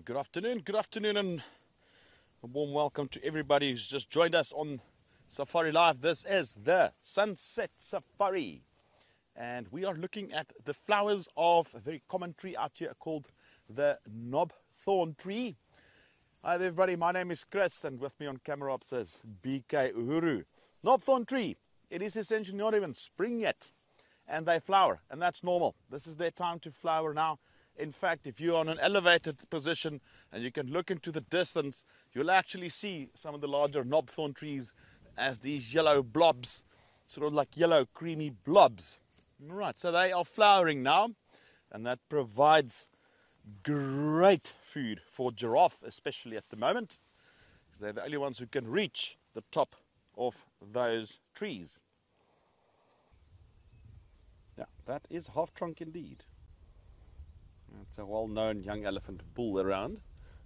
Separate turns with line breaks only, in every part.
Good afternoon, and a warm welcome to everybody who's just joined us on Safari Live. This is the Sunset Safari, and we are looking at the flowers of a very common tree out here called the knobthorn tree. Hi there, everybody. My name is Chris, and with me on camera ops is BK Uhuru. Knobthorn tree. It is essentially not even spring yet, and they flower, and that's normal. This is their time to flower now. In fact, if you're on an elevated position and you can look into the distance, you'll actually see some of the larger knobthorn trees as these yellow blobs, sort of like yellow creamy blobs. Right, so they are flowering now, and that provides great food for giraffe, especially at the moment, because they're the only ones who can reach the top of those trees. Yeah, that is half trunk indeed. It's a well-known young elephant bull around.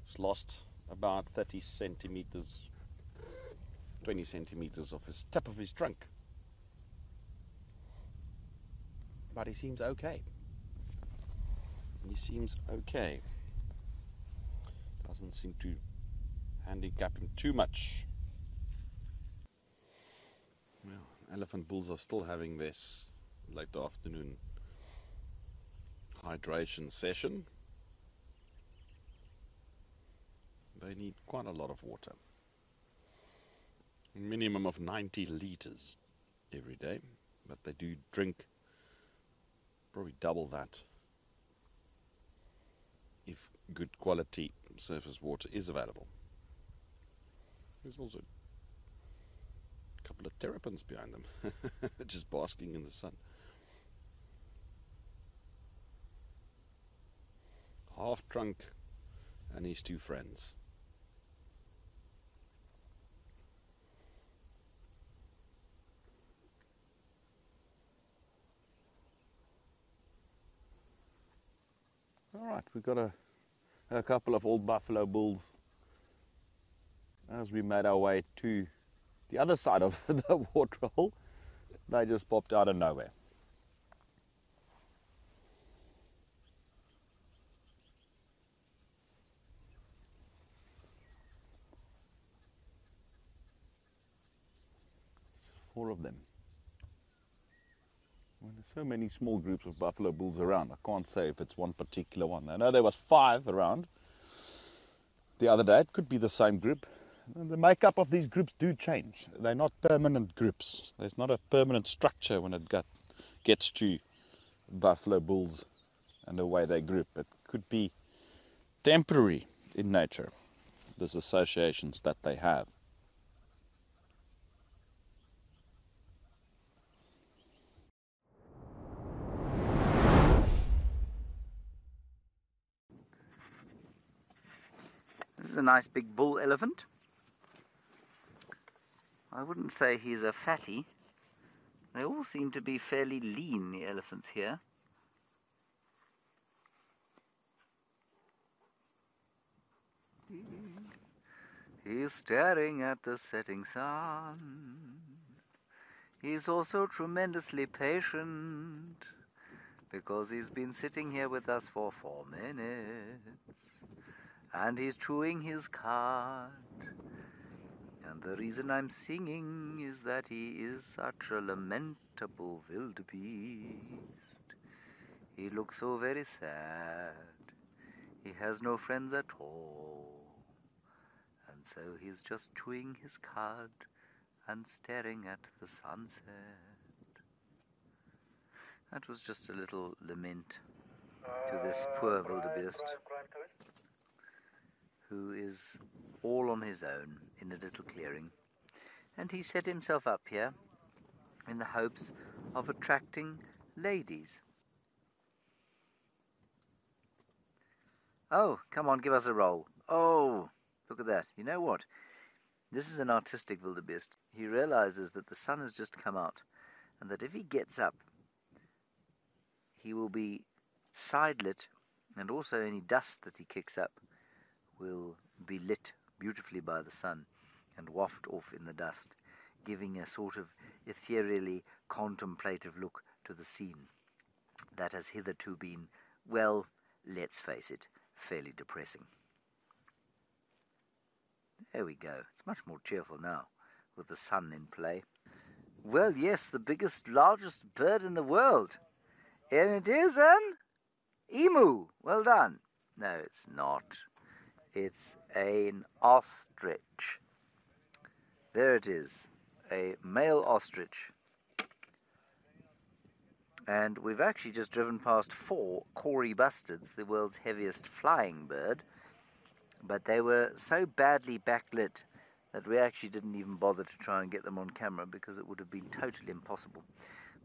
He's lost about 30 centimeters, 20 centimeters of his tip of his trunk. But he seems okay. He seems okay. Doesn't seem to handicap him too much. Well, elephant bulls are still having this late afternoon hydration session. They need quite a lot of water, a minimum of 90 liters every day, but they do drink probably double that if good quality surface water is available. There's also a couple of terrapins behind them just basking in the sun. Half trunk and his two friends. All right, we've got a couple of old buffalo bulls as we made our way to the other side of the waterhole. They just popped out of nowhere. Four of them. Well, there's so many small groups of buffalo bulls around. I can't say if it's one particular one. I know there was 5 around the other day. It could be the same group. The makeup of these groups do change. They're not permanent groups. There's not a permanent structure when it gets to buffalo bulls and the way they group. It could be temporary in nature, these associations that they have.
This is a nice big bull elephant. I wouldn't say he's a fatty. They all seem to be fairly lean, the elephants here. He's staring at the setting sun. He's also tremendously patient, because he's been sitting here with us for 4 minutes. And he's chewing his cud. And the reason I'm singing is that he is such a lamentable wildebeest. He looks so very sad. He has no friends at all. And so he's just chewing his cud and staring at the sunset. That was just a little lament to this poor wildebeest, who is all on his own in a little clearing. And he set himself up here in the hopes of attracting ladies. Oh, come on, give us a roll. Oh, look at that. You know what? This is an artistic wildebeest. He realizes that the sun has just come out, and that if he gets up, he will be side-lit, and also any dust that he kicks up will be lit beautifully by the sun and waft off in the dust, giving a sort of ethereally contemplative look to the scene that has hitherto been, well, let's face it, fairly depressing. There we go. It's much more cheerful now with the sun in play. Well, yes, the biggest, largest bird in the world. And it is an emu. Well done. No, it's not. It's an ostrich. There it is, a male ostrich. And we've actually just driven past 4 Cory bustards, the world's heaviest flying bird. But they were so badly backlit that we actually didn't even bother to try and get them on camera because it would have been totally impossible.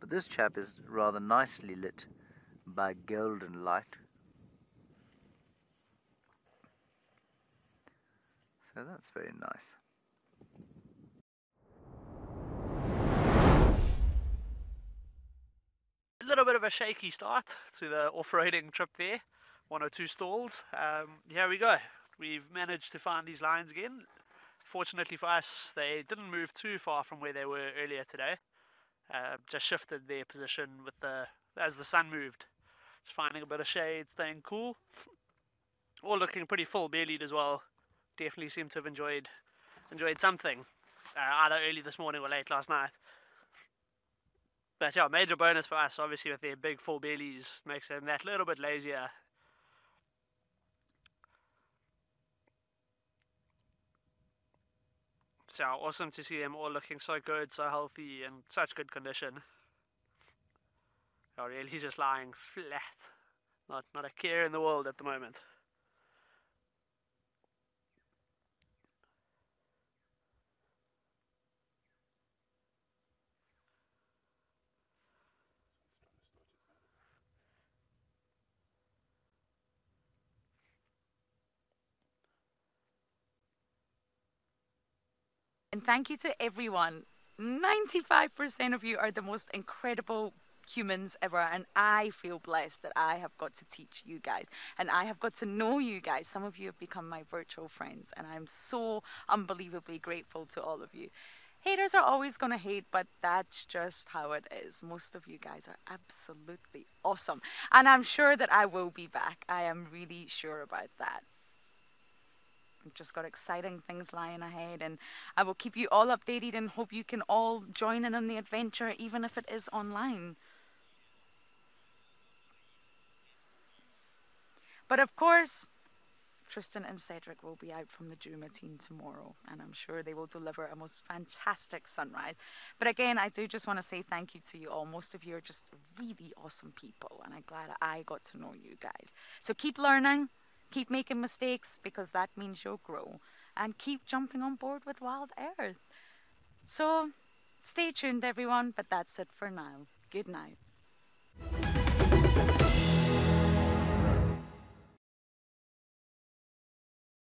But this chap is rather nicely lit by golden light. So that's very nice.
A little bit of a shaky start to the off-roading trip there. 1 or 2 stalls. Here we go. We've managed to find these lions again. Fortunately for us, they didn't move too far from where they were earlier today. Just shifted their position with as the sun moved. Just finding a bit of shade, staying cool. All looking pretty full-bellied as well. Definitely seem to have enjoyed something, either early this morning or late last night. But yeah, major bonus for us, obviously, with their big full bellies, makes them that little bit lazier. So awesome to see them all looking so good, so healthy, and such good condition. They're really just lying flat. Not a care in the world at the moment.
And thank you to everyone. 95% of you are the most incredible humans ever, and I feel blessed that I have got to teach you guys and I have got to know you guys. Some of you have become my virtual friends, and I'm so unbelievably grateful to all of you. Haters are always going to hate, but that's just how it is. Most of you guys are absolutely awesome, and I'm sure that I will be back. I am really sure about that. We've just got exciting things lying ahead, and I will keep you all updated and hope you can all join in on the adventure, even if it is online. But of course, Tristan and Cedric will be out from the Djuma team tomorrow, and I'm sure they will deliver a most fantastic sunrise. But again, I do just want to say thank you to you all. Most of you are just really awesome people, and I'm glad I got to know you guys. So keep learning. Keep making mistakes, because that means you'll grow. And keep jumping on board with Wild Earth. So, stay tuned everyone, but that's it for now. Good night.